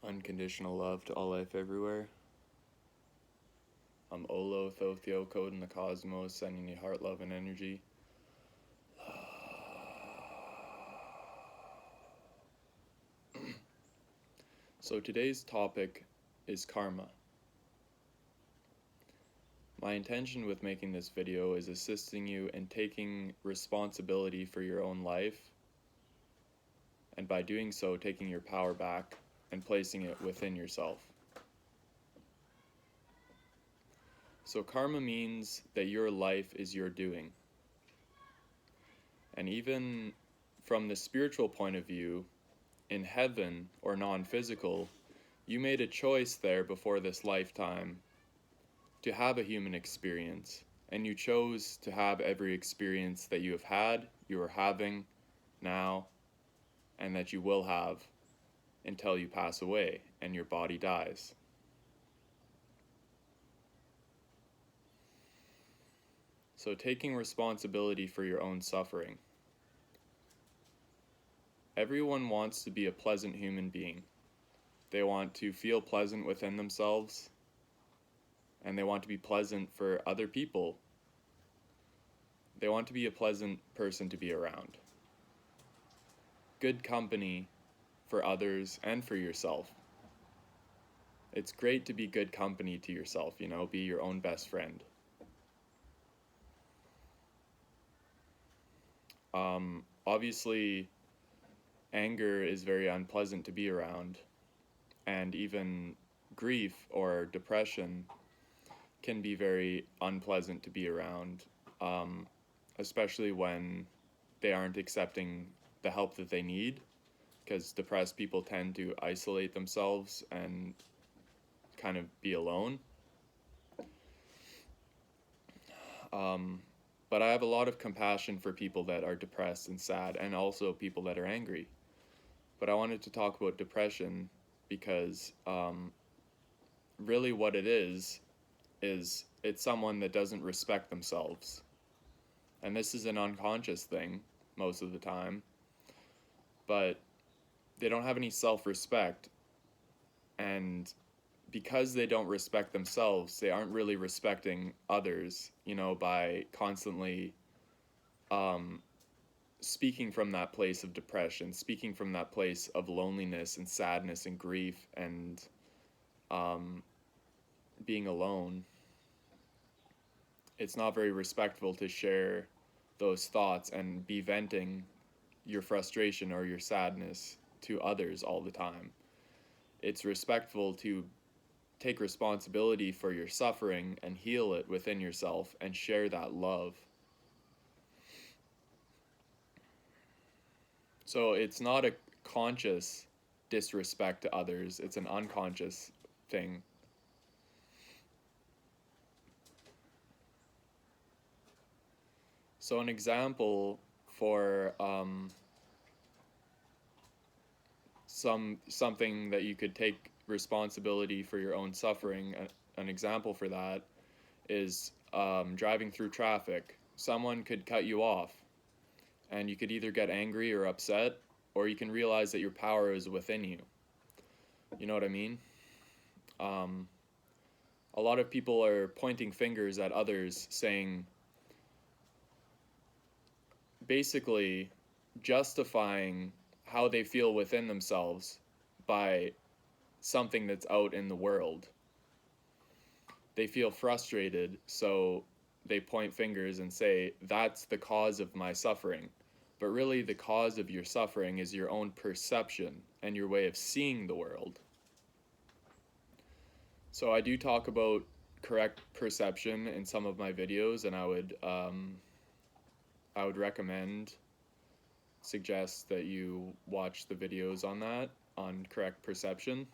Unconditional love to all life everywhere. I'm Olo, Thoth, code in the cosmos, sending you heart, love, and energy. So today's topic is karma. My intention with making this video is assisting you in taking responsibility for your own life, and by doing so, taking your power back and placing it within yourself. So karma means that your life is your doing. And even from the spiritual point of view, in heaven or non-physical, you made a choice there before this lifetime to have a human experience, and you chose to have every experience that you have had, you are having now, and that you will have until you pass away and your body dies. So taking responsibility for your own suffering. Everyone wants to be a pleasant human being. They want to feel pleasant within themselves, and they want to be pleasant for other people. They want to be a pleasant person to be around. Good company for others and for yourself. It's great to be good company to yourself, be your own best friend. Obviously, anger is very unpleasant to be around, and even grief or depression can be very unpleasant to be around, especially when they aren't accepting the help that they need, because depressed people tend to isolate themselves and kind of be alone. But I have a lot of compassion for people that are depressed and sad, and also people that are angry. But I wanted to talk about depression because really what it is it's someone that doesn't respect themselves. And this is an unconscious thing most of the time, but they don't have any self-respect, and because they don't respect themselves, they aren't really respecting others, by constantly speaking from that place of depression, speaking from that place of loneliness and sadness and grief and being alone. It's not very respectful to share those thoughts and be venting your frustration or your sadness to others all the time. It's respectful to take responsibility for your suffering and heal it within yourself and share that love. So it's not a conscious disrespect to others, it's an unconscious thing. So an example for something that you could take responsibility for your own suffering, an example for that is driving through traffic. Someone could cut you off, and you could either get angry or upset, or you can realize that your power is within you. You know what I mean? A lot of people are pointing fingers at others, saying, basically justifying how they feel within themselves by something that's out in the world. They feel frustrated, so they point fingers and say, that's the cause of my suffering. But really, the cause of your suffering is your own perception and your way of seeing the world. So I do talk about correct perception in some of my videos, and I would suggest that you watch the videos on that, on correct perception,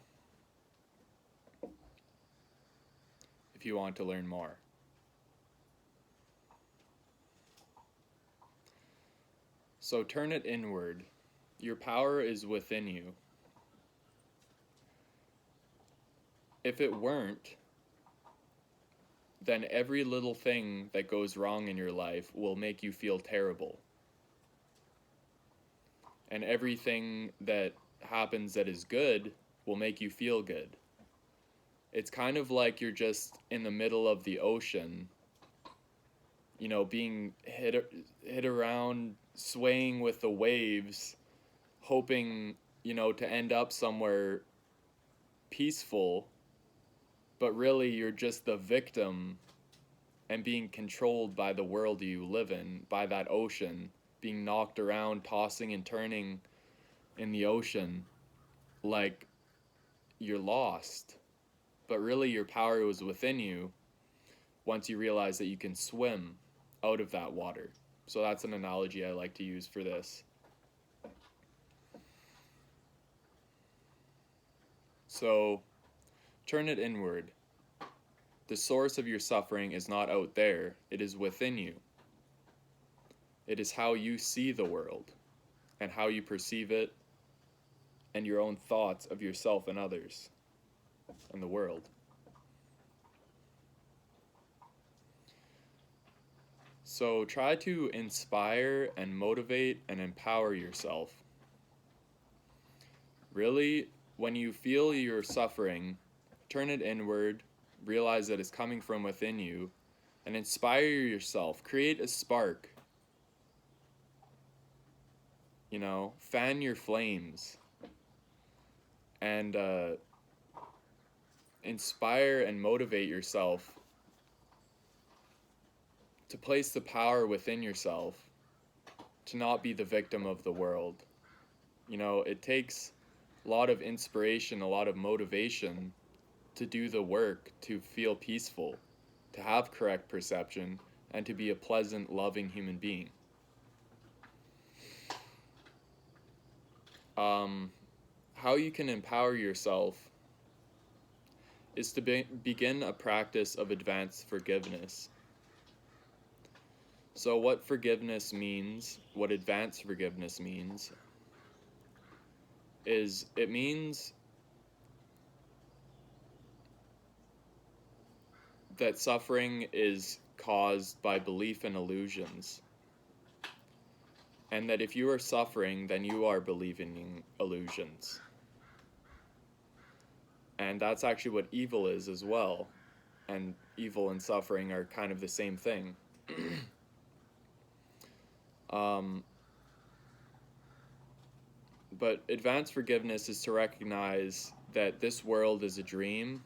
if you want to learn more. So turn it inward. Your power is within you. If it weren't, then every little thing that goes wrong in your life will make you feel terrible. And everything that happens that is good will make you feel good. It's kind of like you're just in the middle of the ocean, being hit around, swaying with the waves, hoping, to end up somewhere peaceful, but really you're just the victim and being controlled by the world you live in, by that ocean, being knocked around, tossing and turning in the ocean like you're lost. But really your power was within you once you realize that you can swim out of that water. So that's an analogy I like to use for this. So turn it inward. The source of your suffering is not out there, it is within you. It is how you see the world and how you perceive it and your own thoughts of yourself and others and the world. So try to inspire and motivate and empower yourself. Really, when you feel you're suffering, turn it inward, realize that it's coming from within you, and inspire yourself. Create a spark. Fan your flames. And inspire and motivate yourself to place the power within yourself to not be the victim of the world. It takes a lot of inspiration, a lot of motivation to do the work, to feel peaceful, to have correct perception, and to be a pleasant, loving human being. How you can empower yourself is to begin a practice of advanced forgiveness. So what forgiveness means, what advanced forgiveness means, is it means that suffering is caused by belief in illusions. And that if you are suffering, then you are believing in illusions. And that's actually what evil is as well. And evil and suffering are kind of the same thing. But advanced forgiveness is to recognize that this world is a dream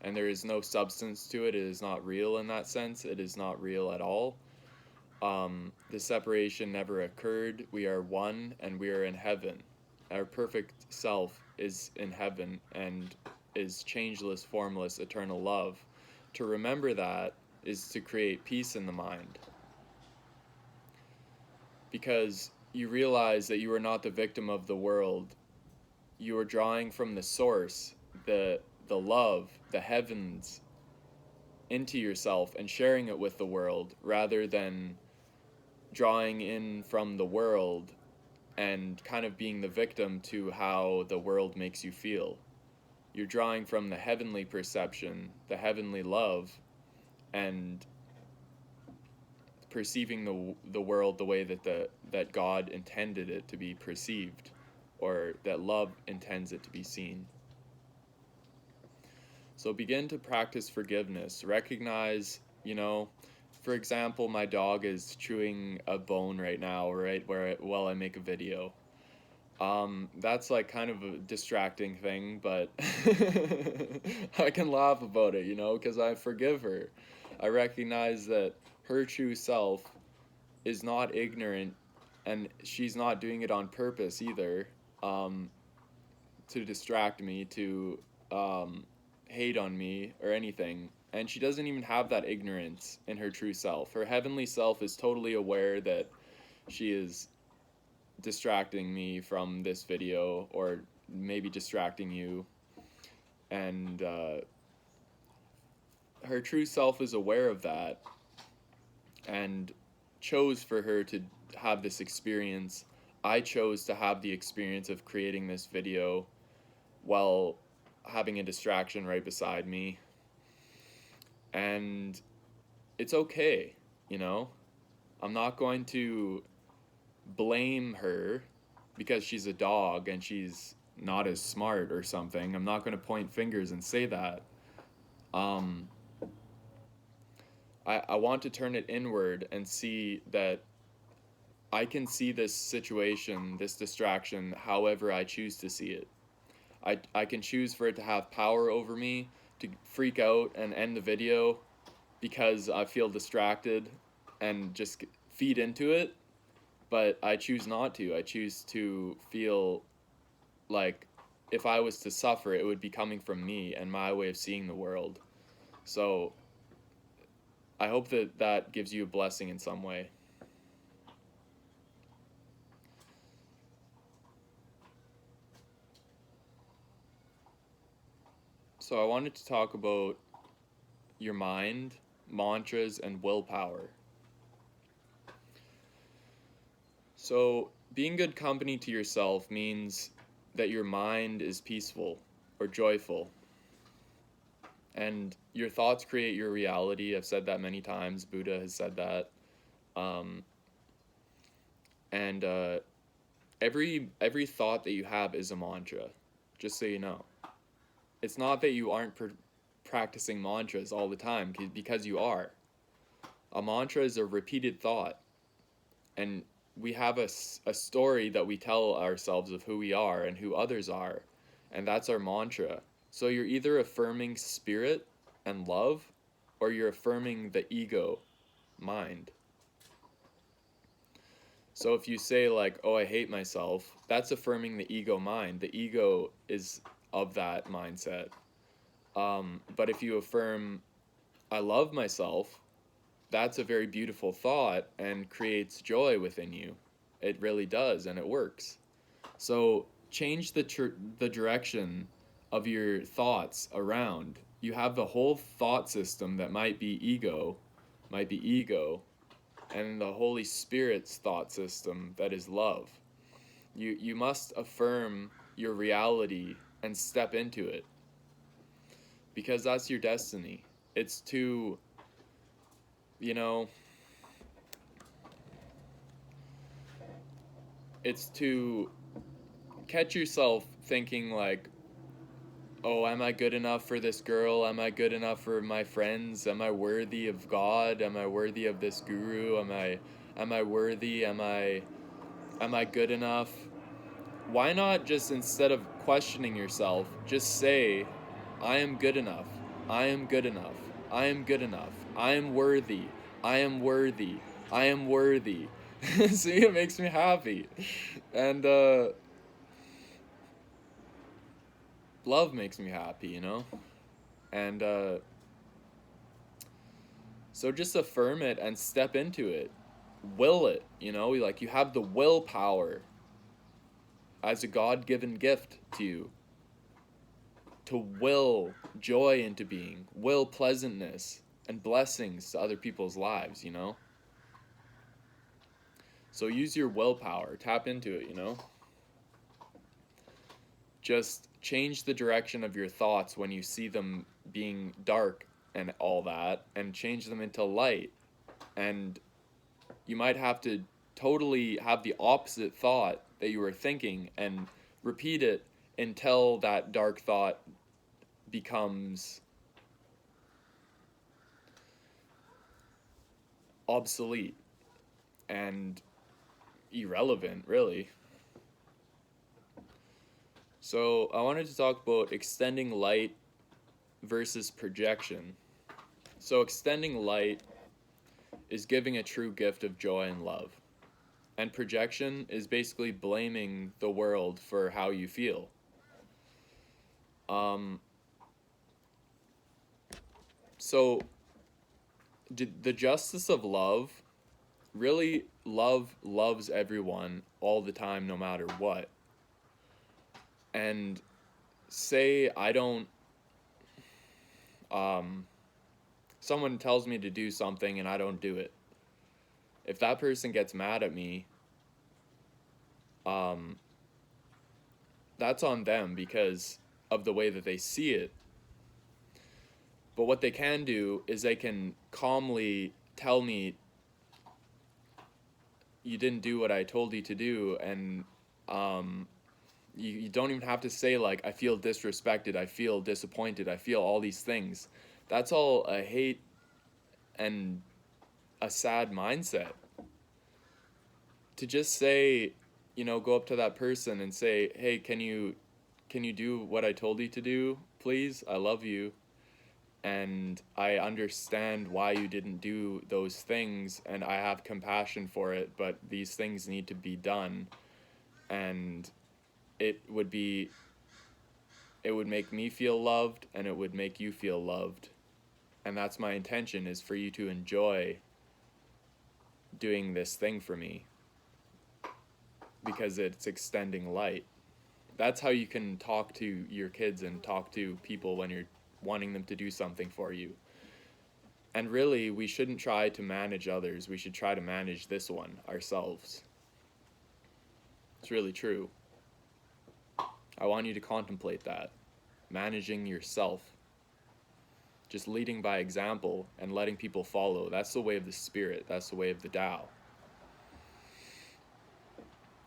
and there is no substance to it. It is not real in that sense. It is not real at all. The separation never occurred. We are one and we are in heaven. Our perfect self is in heaven and is changeless, formless, eternal love. To remember that is to create peace in the mind. Because you realize that you are not the victim of the world. You are drawing from the source, the love, the heavens, into yourself and sharing it with the world, rather than drawing in from the world and kind of being the victim to how the world makes you feel. You're drawing from the heavenly perception, the heavenly love, and perceiving the world the way that God intended it to be perceived, or that love intends it to be seen. So begin to practice forgiveness. Recognize, for example, my dog is chewing a bone right now, right while I make a video. That's like kind of a distracting thing, but I can laugh about it, because I forgive her. I recognize that her true self is not ignorant, and she's not doing it on purpose either, to distract me, to hate on me or anything. And she doesn't even have that ignorance in her true self. Her heavenly self is totally aware that she is distracting me from this video, or maybe distracting you, and her true self is aware of that and chose for her to have this experience. I chose to have the experience of creating this video while having a distraction right beside me, and it's okay. I'm not going to blame her because she's a dog and she's not as smart or something. I'm not going to point fingers and say that. Um, I want to turn it inward and see that I can see this situation, this distraction, however I choose to see it. I can choose for it to have power over me, to freak out and end the video because I feel distracted and just feed into it, but I choose not to. I choose to feel like if I was to suffer, it would be coming from me and my way of seeing the world. So I hope that that gives you a blessing in some way. So I wanted to talk about your mind, mantras, and willpower. So being good company to yourself means that your mind is peaceful or joyful. And your thoughts create your reality. I've said that many times. Buddha has said that. Um, and every thought that you have is a mantra, just so you know. It's not that you aren't practicing mantras all the time, because you are. A mantra is a repeated thought. And we have a story that we tell ourselves of who we are and who others are. And that's our mantra. So you're either affirming spirit and love, or you're affirming the ego, mind. So if you say like, oh, I hate myself, that's affirming the ego mind. The ego is of that mindset. But if you affirm, I love myself, that's a very beautiful thought and creates joy within you. It really does, and it works. So change the direction of your thoughts around. You have the whole thought system that might be ego, and the Holy Spirit's thought system that is love. You must affirm your reality and step into it, because that's your destiny. It's to, you know, it's to catch yourself thinking like, oh, am I good enough for this girl? Am I good enough for my friends? Am I worthy of God? Am I worthy of this guru? Am I worthy? Am I good enough? Why not just, instead of questioning yourself, just say, I am good enough. I am good enough. I am good enough. I am worthy. I am worthy. I am worthy. See, it makes me happy. And love makes me happy, you know? And so just affirm it and step into it. Will it, you know? Like, you have the willpower as a God-given gift to you to will joy into being, will pleasantness and blessings to other people's lives, you know? So use your willpower, tap into it, you know? Just change the direction of your thoughts when you see them being dark and all that, and change them into light. And you might have to totally have the opposite thought that you were thinking and repeat it until that dark thought becomes obsolete and irrelevant, really. So I wanted to talk about extending light versus projection. So extending light is giving a true gift of joy and love. And projection is basically blaming the world for how you feel. So the justice of love, really, love loves everyone all the time, no matter what. And say I don't, someone tells me to do something and I don't do it. If that person gets mad at me, that's on them because of the way that they see it. But what they can do is they can calmly tell me, you didn't do what I told you to do, and You don't even have to say, like, I feel disrespected, I feel disappointed, I feel all these things. That's all a hate and a sad mindset. To just say, go up to that person and say, hey, can you do what I told you to do, please? I love you, and I understand why you didn't do those things, and I have compassion for it, but these things need to be done, and it would be it would make me feel loved, and it would make you feel loved. And that's my intention, is for you to enjoy doing this thing for me, because it's extending light. That's how you can talk to your kids and talk to people when you're wanting them to do something for you. And really, we shouldn't try to manage others. We should try to manage this one ourselves. It's really true. I want you to contemplate that. Managing yourself. Just leading by example and letting people follow. That's the way of the Spirit. That's the way of the Tao.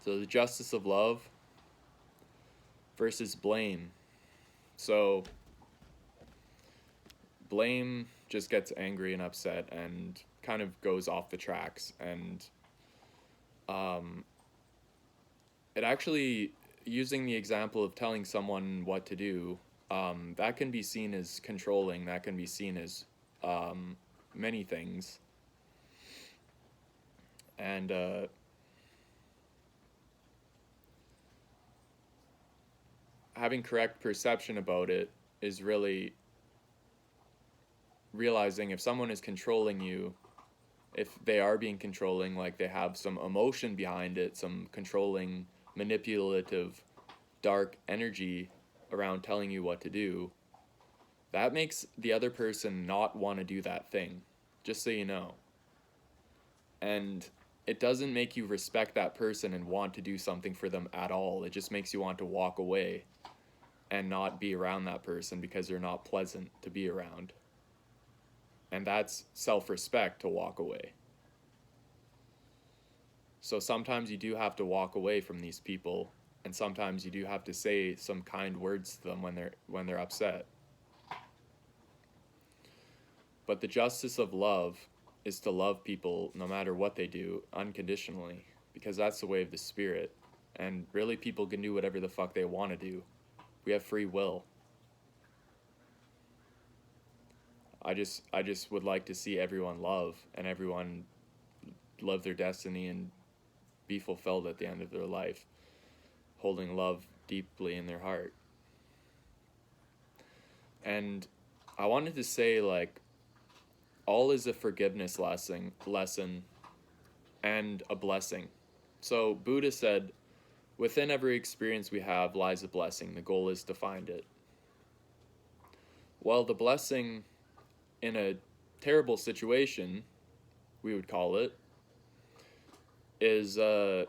So the justice of love versus blame. So blame just gets angry and upset and kind of goes off the tracks. And it actually, using the example of telling someone what to do, that can be seen as controlling. That can be seen as many things. And having correct perception about it is really realizing if someone is controlling you, if they are being controlling, like they have some emotion behind it, some controlling, manipulative, dark energy around telling you what to do, that makes the other person not want to do that thing, just so you know. And it doesn't make you respect that person and want to do something for them at all. It just makes you want to walk away and not be around that person because they're not pleasant to be around. And that's self-respect, to walk away. So sometimes you do have to walk away from these people, and sometimes you do have to say some kind words to them when they're upset. But the justice of love is to love people no matter what they do, unconditionally, because that's the way of the Spirit. And really, people can do whatever the fuck they want to do. We have free will. I just would like to see everyone love, and everyone live their destiny and be fulfilled at the end of their life, holding love deeply in their heart. And I wanted to say, like, all is a forgiveness lesson and a blessing. So Buddha said, within every experience we have lies a blessing. The goal is to find it. Well, the blessing in a terrible situation, we would call it, is that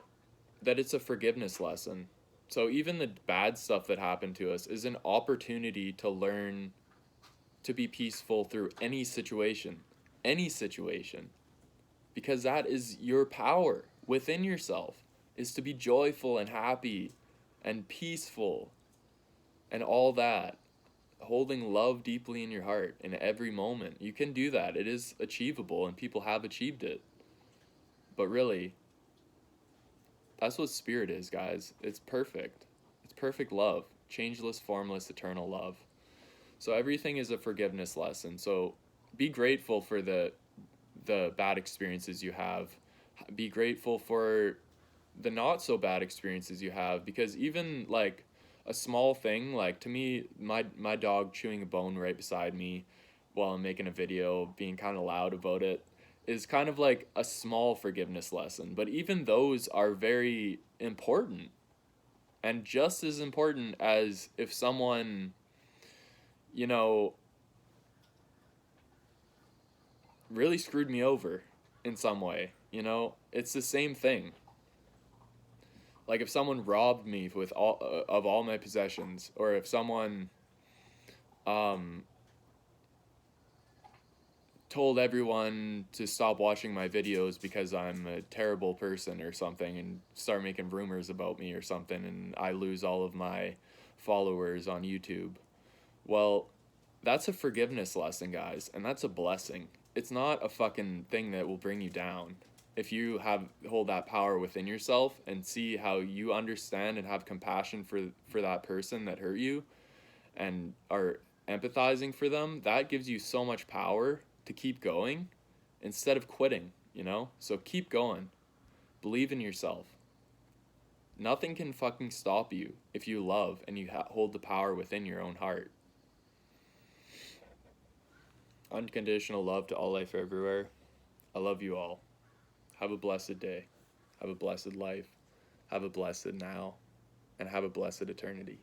it's a forgiveness lesson. So even the bad stuff that happened to us is an opportunity to learn to be peaceful through any situation, because that is your power within yourself, is to be joyful and happy and peaceful and all that, holding love deeply in your heart in every moment. You can do that. It is achievable, and people have achieved it. But really, that's what Spirit is, guys. It's perfect. It's perfect love. Changeless, formless, eternal love. So everything is a forgiveness lesson. So be grateful for the bad experiences you have. Be grateful for the not so bad experiences you have, because even like a small thing, like to me, my dog chewing a bone right beside me while I'm making a video, being kind of loud about it, is kind of like a small forgiveness lesson. But even those are very important, and just as important as if someone, really screwed me over in some way. It's the same thing. Like if someone robbed me with all my possessions, or if someone told everyone to stop watching my videos because I'm a terrible person or something, and start making rumors about me or something, and I lose all of my followers on YouTube. Well, that's a forgiveness lesson, guys, and that's a blessing. It's not a fucking thing that will bring you down. If you hold that power within yourself and see how you understand and have compassion for that person that hurt you and are empathizing for them, that gives you so much power to keep going instead of quitting, you know? So keep going. Believe in yourself. Nothing can fucking stop you if you love and you hold the power within your own heart. Unconditional love to all life everywhere. I love you all. Have a blessed day. Have a blessed life. Have a blessed now. And have a blessed eternity.